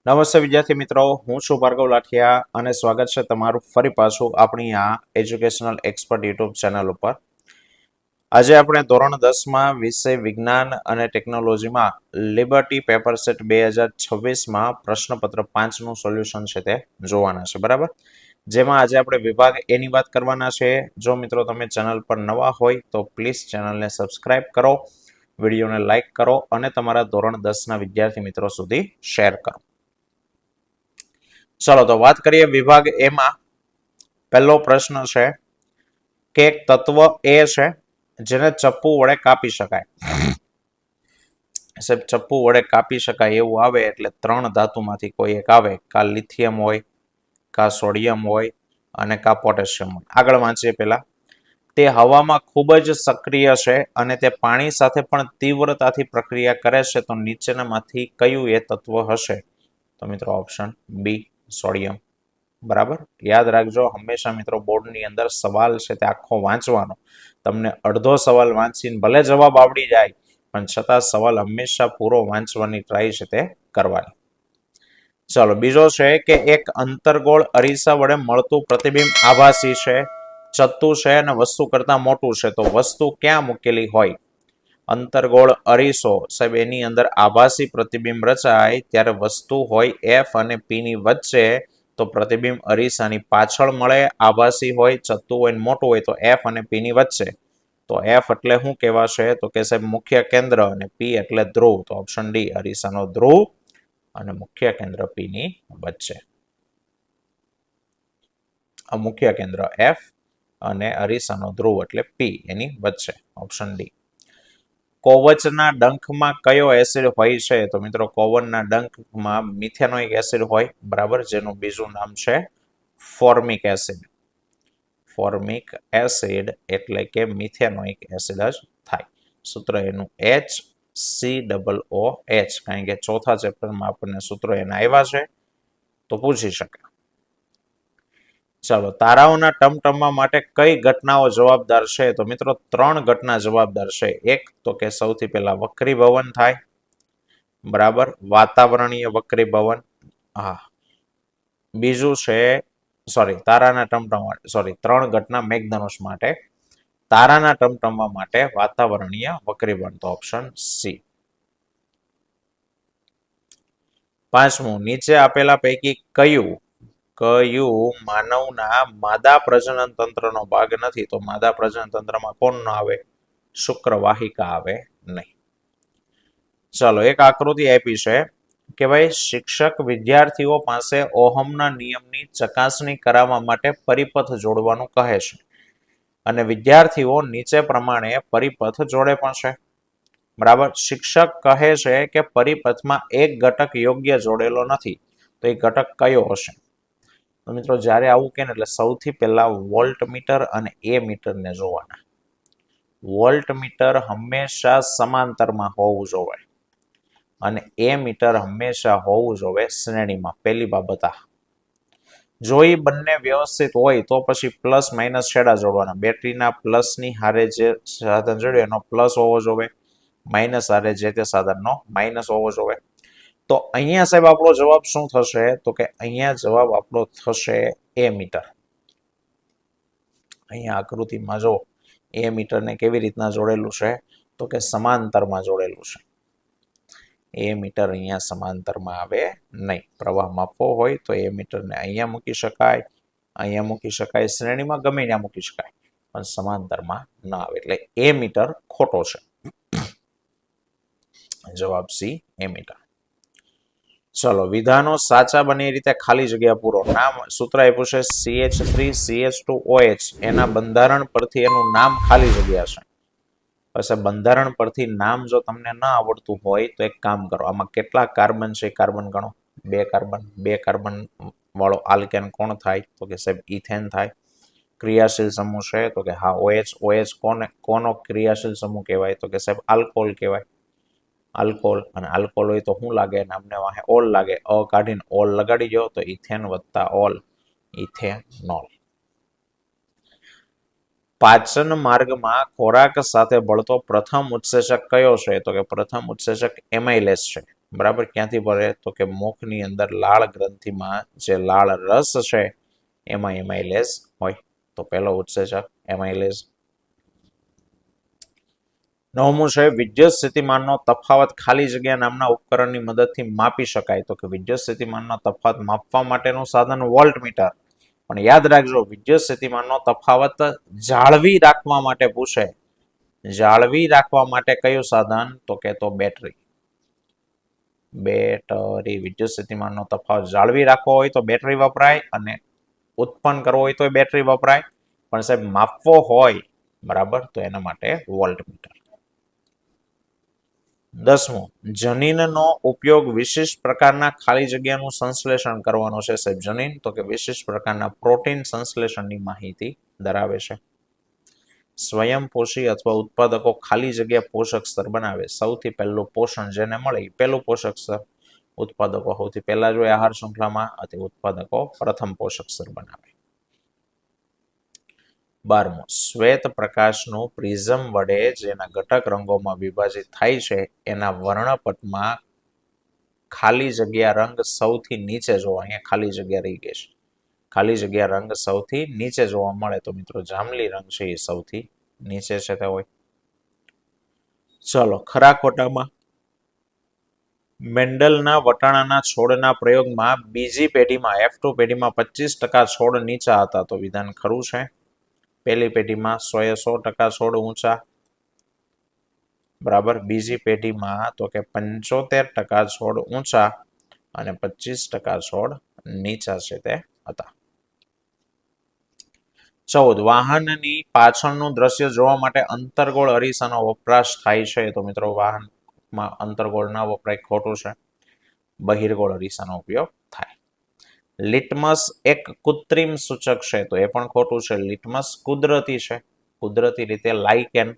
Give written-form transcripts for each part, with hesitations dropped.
નમસ્તે વિદ્યાર્થી મિત્રો, હું છું ભાર્ગવ લાઠિયા અને સ્વાગત છે તમારું ફરી પાછું આપણી આ એજ્યુકેશનલ એક્સપર્ટ યુટ્યુબ ચેનલ ઉપર. આજે આપણે ધોરણ 10માં વિષય વિજ્ઞાન અને ટેકનોલોજીમાં લિબર્ટી પેપર સેટ 2026માં પ્રશ્નપત્ર 5નું સોલ્યુશન છે તે જોવાના છે, બરાબર. જેમાં આજે આપણે વિભાગ એની વાત કરવાના છે. જો મિત્રો તમે ચેનલ પર નવા હોય તો પ્લીઝ ચેનલને સબસ્ક્રાઇબ કરો, વિડીયોને લાઈક કરો અને તમારા ધોરણ 10ના વિદ્યાર્થી મિત્રો સુધી શેર કરો. ચલો તો વાત કરીએ વિભાગ એમાં. પહેલો પ્રશ્ન છે કે એક તત્વ એ છે જેને ચપ્પુ વડે કાપી શકાય. ચપ્પુ વડે કાપી શકાય એવું આવે એટલે 3 ધાતુમાંથી કોઈ એક આવે, કા લિથિયમ હોય, કા સોડિયમ હોય અને કા પોટેશિયમ હોય. આગળ વાંચીએ પહેલા. તે હવામાં ખૂબ જ સક્રિય છે અને તે પાણી સાથે પણ તીવ્રતાથી પ્રક્રિયા કરે છે, તો નીચેનામાંથી કયું એ તત્વ હશે? તો મિત્રો ઓપ્શન બી, સોડિયમ. બરાબર, યાદ રાખજો, હંમેશા મિત્રો બોર્ડની અંદર સવાલ છે તે આખો વાંચવાનો. તમને અડધો સવાલ વાંચીને ભલે જવાબ આવડી જાય, પણ છતાં સવાલ હંમેશા પૂરો વાંચવાની ટ્રાય છે તે કરવાની. ચલો, બીજો છે કે એક અંતર્ગોળ અરીસા વડે મળતું પ્રતિબિંબ આભાસી છે, ચત્તુ છે અને વસ્તુ કરતા મોટું છે, તો વસ્તુ ક્યાં મૂકેલી હોય? અંતર્ગોળ અરીસો સાહેબ, એની અંદર આભાસી પ્રતિબિંબ રચાય ત્યારે વસ્તુ હોય એફ અને પી ની વચ્ચે, તો પ્રતિબિંબ અરીસાની પાછળ મળે. આભાસી હોય, ચત્તુ હોય, મોટું હોય તો એફ અને પી ની વચ્ચે. તો એફ એટલે શું કહેવાશે? તો કે સાહેબ મુખ્ય કેન્દ્ર, અને પી એટલે ધ્રુવ. તો ઓપ્શન ડી, અરીસાનો ધ્રુવ અને મુખ્ય કેન્દ્ર પી ની વચ્ચે. મુખ્ય કેન્દ્ર એફ અને અરીસાનો ધ્રુવ એટલે પી એની વચ્ચે. Option D. કોવચના ડંખમાં કયો એસિડ હોય છે? તો મિત્રો કોવનના ડંખમાં મિથેનોઇક એસિડ હોય, બરાબર, જેનું બીજું નામ છે ફોર્મિક એસિડ. ફોર્મિક એસિડ એટલે કે મિથેનોઇક એસિડ જ થાય. સૂત્ર એનું HCOOH, કારણ કે ચોથા ચેપ્ટરમાં આપણને સૂત્ર એના આવ્યા છે, તો પૂછી શકે. ચાલો, તારાઓના ટમટમવા માટે કઈ ઘટનાઓ જવાબદાર છે? તો મિત્રો 3 ઘટના જવાબદાર છે. એક તો કે સૌથી પહેલા વક્રીભવન થાય, બરાબર, વાતાવરણીય વક્રીભવન. હા, બીજું છે તારાના ટમટમવા, 3 ઘટના મેઘધનુષ માટે. તારાના ટમટમવા માટે વાતાવરણીય વક્રીભવન, તો ઓપ્શન સી. 5મું, નીચે આપેલા પૈકી કયું માનવના માદા પ્રજનન તંત્રનો ભાગ નથી? તો માદા પ્રજનન તંત્રમાં કોણ ન આવે? શુક્રવાહિકા આવે નહીં. ચાલો, એક આકૃતિ આપી છે કે ભાઈ શિક્ષક વિદ્યાર્થીઓ પાસે ઓહમના નિયમની ચકાસણી કરાવવા માટે પરિપથ જોડવાનું કહે છે અને વિદ્યાર્થીઓ નીચે પ્રમાણે પરિપથ જોડે પણ છે, બરાબર. શિક્ષક કહે છે કે પરિપથમાં એક ઘટક યોગ્ય જોડેલો નથી, તો એ ઘટક કયો હશે? તો મિત્રો જ્યારે આવું કે ને એટલે સૌથી પહેલા વોલ્ટ મીટર અને એ મીટરને જોવાના. વોલ્ટ મીટર હંમેશા સમાંતરમાં હોવું જોઈએ અને એ મીટર હંમેશા હોવું જોઈએ શ્રેણીમાં. પહેલી બાબત આ. જો એ બંને વ્યવસ્થિત હોય તો પછી પ્લસ માઇનસ છેડા જોડવાના. બેટરીના પ્લસની હારે જે સાધન જોડ્યું એનો પ્લસ હોવો જોઈએ, માઇનસ હારે જે તે સાધનનો માઇનસ હોવો જોઈએ. તો અહીંયા સાહેબ આપણો જવાબ શું થશે? તો કે અહીંયા જવાબ આપણો થશે એ મીટર. અહીંયા આકૃતિમાં જો એ મીટરને કેવી રીતના જોડેલું છે? તો કે સમાંતરમાં જોડેલું છે. એ મીટર અહીંયા સમાંતરમાં આવે નહીં. પ્રવાહ માપવો હોય તો એ મીટરને અહીંયા મૂકી શકાય, અહીંયા મૂકી શકાય, શ્રેણીમાં ગમે ત્યાં મૂકી શકાય, પણ સમાંતરમાં ન આવે. એટલે એ મીટર ખોટો છે. જવાબ સી, એ મીટર. ચલો, વિધાનો સાચા બને એ રીતે ખાલી જગ્યા પૂરો. નામ સૂત્ર આપ્યું છે CH3CH2OH, એના બંધારણ પરથી એનું નામ ખાલી જગ્યા છે. પછી બંધારણ પરથી નામ જો તમને ન આવડતું હોય તો એક કામ કરો, આમાં કેટલા કાર્બન છે કાર્બન ગણો. 2 કાર્બન. 2 કાર્બન વાળો આલ્કેન કોણ થાય? તો કે સાહેબ ઇથેન થાય. ક્રિયાશીલ સમૂહ છે? તો કે હા OH. OH કોનો ક્રિયાશીલ સમૂહ કહેવાય? તો કે સાહેબ આલ્કોહોલ કહેવાય. આલ્કોહોલ. અને આલ્કોહોલ હોય તો શું લાગે? નામને વાહે ઓલ લાગે. અ કાઢીને ઓલ લગાડી દો તો ઇથેન વત્તા ઓલ, ઇથેનોલ. પાચન માર્ગમાં ખોરાક સાથે ભળતો પ્રથમ ઉત્સેચક કયો છે? તો કે પ્રથમ ઉત્સેચક એમાઇલેસ છે. બરાબર. ક્યાંથી ભરે? તો કે મુખની અંદર લાળ ગ્રંથિમાં જે લાળ રસ છે એમાં એમાઇલેઝ હોય. તો પહેલો ઉત્સેચક એમાઇલેઝ. 9મું છે વિદ્યુત સ્થિતિમાનનો તફાવત ખાલી જગ્યા નામના ઉપકરણની મદદથી માપી શકાય. તો કે વિદ્યુત સ્થિતિમાનનો તફાવત માપવા માટેનું સાધન વોલ્ટમીટર. પણ યાદ રાખજો, વિદ્યુત સ્થિતિમાનનો તફાવત જાળવી રાખવા માટે પૂછે. જાળવી રાખવા માટે કયું સાધન? તો કે તો બેટરી. બેટરી. વિદ્યુત સ્થિતિમાનનો તફાવત જાળવી રાખવો હોય તો બેટરી વપરાય, અને ઉત્પન્ન કરવો હોય તો બેટરી વપરાય. પણ સાહેબ માપવો હોય, બરાબર, તો એના માટે વોલ્ટમીટર. 10મું જનીનનો ઉપયોગ વિશિષ્ટ પ્રકારના ખાલી જગ્યાનું સંશ્લેષણ કરવાનો છે. સાહેબ જનીન તો કે વિશિષ્ટ પ્રકારના પ્રોટીન સંશ્લેષણની માહિતી ધરાવે છે. સ્વયંપોષી અથવા ઉત્પાદકો ખાલી જગ્યા પોષક સ્તર બનાવે. સૌથી પહેલું પોષણ જેને મળે એ પહેલું પોષક સ્તર. ઉત્પાદકો સૌથી પહેલા જોઈએ આહાર શૃંખલામાં, અને ઉત્પાદકો પ્રથમ પોષક સ્તર બનાવે. 12મું શ્વેત પ્રકાશનું પ્રિઝમ વડે જેના ઘટક રંગોમાં વિભાજિત થાય છે એના વર્ણપટમાં ખાલી જગ્યા રંગ સૌથી નીચે જોવા. અહીંયા ખાલી જગ્યા રહી ગઈ છે. ખાલી જગ્યા રંગ સૌથી નીચે જોવા મળે. તો મિત્રો જાંબલી રંગ છે એ સૌથી નીચે છે તે હોય. ચલો ખરા ખોટામાં. મેન્ડલના વટાણાના છોડના પ્રયોગમાં બીજી પેઢીમાં F2 પેઢીમાં 25% છોડ નીચા હતા. તો વિધાન ખરું છે. પહેલી પેઢીમાં 100% છોડ ઊંચા, બરાબર. બીજી પેઢીમાં તો કે 75% છોડ ઊંચા અને 25% છોડ નીચા છે તે હતા. 14 વાહનની પાછળનું દ્રશ્ય જોવા માટે અંતર્ગોળ અરીસાનો વપરાશ થાય છે. તો મિત્રો વાહનમાં અંતર્ગોળ ના વપરાય, ખોટું છે. બહિર્ગોળ અરીસાનો ઉપયોગ થાય. લિટમસ એક કૃત્રિમ સૂચક છે. તો એ પણ ખોટું છે. લિટમસ કુદરતી છે. કુદરતી રીતે લાઇકેન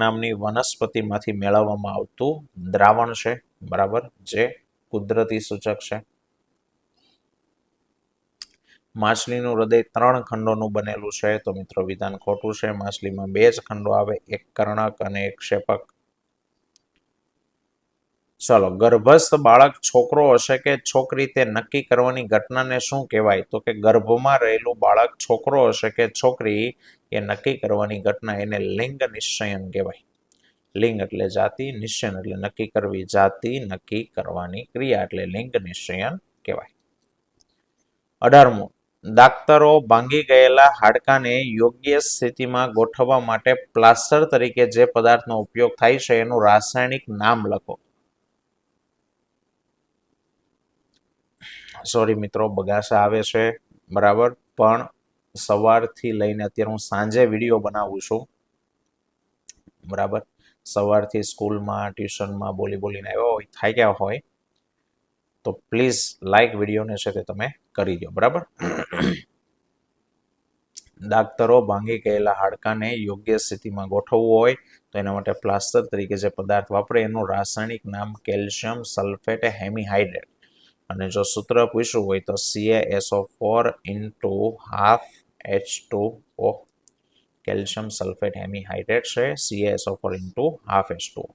નામની વનસ્પતિમાંથી મેળવવામાં આવતું દ્રાવણ છે, બરાબર, જે કુદરતી સૂચક છે. માછલીનું હૃદય 3 ખંડોનું બનેલું છે. તો મિત્રો વિધાન ખોટું છે. માછલીમાં 2 જ ખંડો આવે, એક કર્ણક અને એક ક્ષેપક. ચલો ગર્ભસ્થ બાળક છોકરો હશે કે છોકરી તે નક્કી કરવાની ઘટનાને શું કહેવાય? તો કે ગર્ભમાં રહેલું બાળક છોકરો હશે કે છોકરી એ નક્કી કરવાની ઘટના, એને લિંગ નિશ્ચયન કહેવાય. લિંગ એટલે જાતિ, નિશ્ચયન એટલે નક્કી કરવી. જાતિ નક્કી કરવાની ક્રિયા એટલે લિંગ નિશ્ચયન કહેવાય. 18મું દાક્તરો ભાંગી ગયેલા હાડકાને યોગ્ય સ્થિતિમાં ગોઠવવા માટે પ્લાસ્ટર તરીકે જે પદાર્થનો ઉપયોગ થાય છે એનું રાસાયણિક નામ લખો. સોરી મિત્રો, બગાસા આવે છે, બરાબર, પણ સવારથી લઈને અત્યારે હું સાંજે વિડીયો બનાવું છું, બરાબર. સવારથી સ્કૂલમાં ટ્યુશનમાં બોલીને આવ્યો હોય, થાક્યા હોય, તો પ્લીઝ લાઈક વિડીયોને છે તે તમે કરી દો, બરાબર. દાક્તરો ભાંગી ગયેલા હાડકાને યોગ્ય સ્થિતિમાં ગોઠવવું હોય તો એના માટે પ્લાસ્ટર તરીકે જે પદાર્થ વાપરે એનું રાસાયણિક નામ કેલ્શિયમ સલ્ફેટ હેમિહાઇડ્રેટ. અને જો સૂત્ર પૂછ્યું હોય તો CaSO4 into half H2O. Calcium sulphate hemihydrate છે, CaSO4 into half H2O.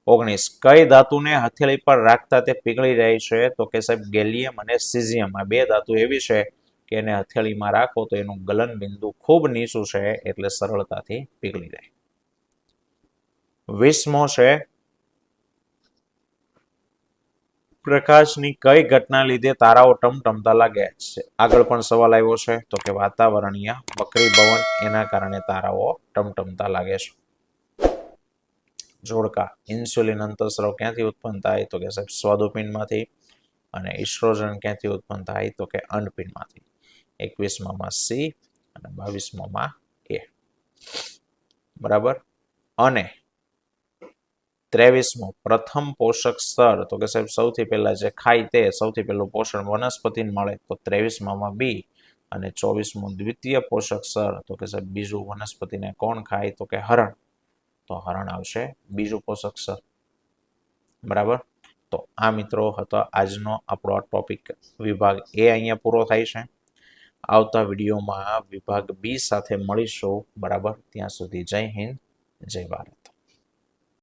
19 કઈ ધાતુને હથેળી પર રાખતા તે પીગળી જાય છે? તો કે સાહેબ ગેલિયમ અને સીઝિયમ. આ 2 ધાતુ એવી છે કે એને હથેળીમાં રાખો તો એનું ગલન બિંદુ ખૂબ નીચું છે, એટલે સરળતાથી પીગળી જાય. 20મો છે પ્રકાશની કઈ ઘટના લીધે તારાઓ ટમટમતા લાગે છે? આગળ પણ સવાલ આવ્યો છે. તો કે વાતાવરણીય વક્રીભવન, એના કારણે તારાઓ ટમટમતા લાગે છે. જોડકા ઇન્સ્યુલિન અંતઃસ્રાવ ક્યાંથી ઉત્પન્ન થાય? તો કે સાહેબ સ્વાદુપિંડમાંથી. અને ઇસ્ટ્રોજન ક્યાંથી ઉત્પન્ન થાય? તો કે અંડપિંડમાંથી. 21માં C અને 22માં A, બરાબર. અને 23મો પ્રથમ પોષક સ્તર, તો કે સાહેબ સૌથી પહેલા જે ખાય તે સૌથી પહેલું પોષણ વનસ્પતિને મળે, તો 23માં B. અને 24મું દ્વિતીય પોષક સ્તર, તો કે સાહેબ બીજું વનસ્પતિને કોણ ખાય? તો કે હરણ. તો હરણ આવશે બીજું પોષક સ્તર, બરાબર. તો આ મિત્રો હતો આજનો આપણો ટોપિક. વિભાગ A અહીંયા પૂરો થાય છે. આવતા વિડીયોમાં વિભાગ B સાથે મળીશું, બરાબર. ત્યાં સુધી જય હિન્દ, જય ભારત.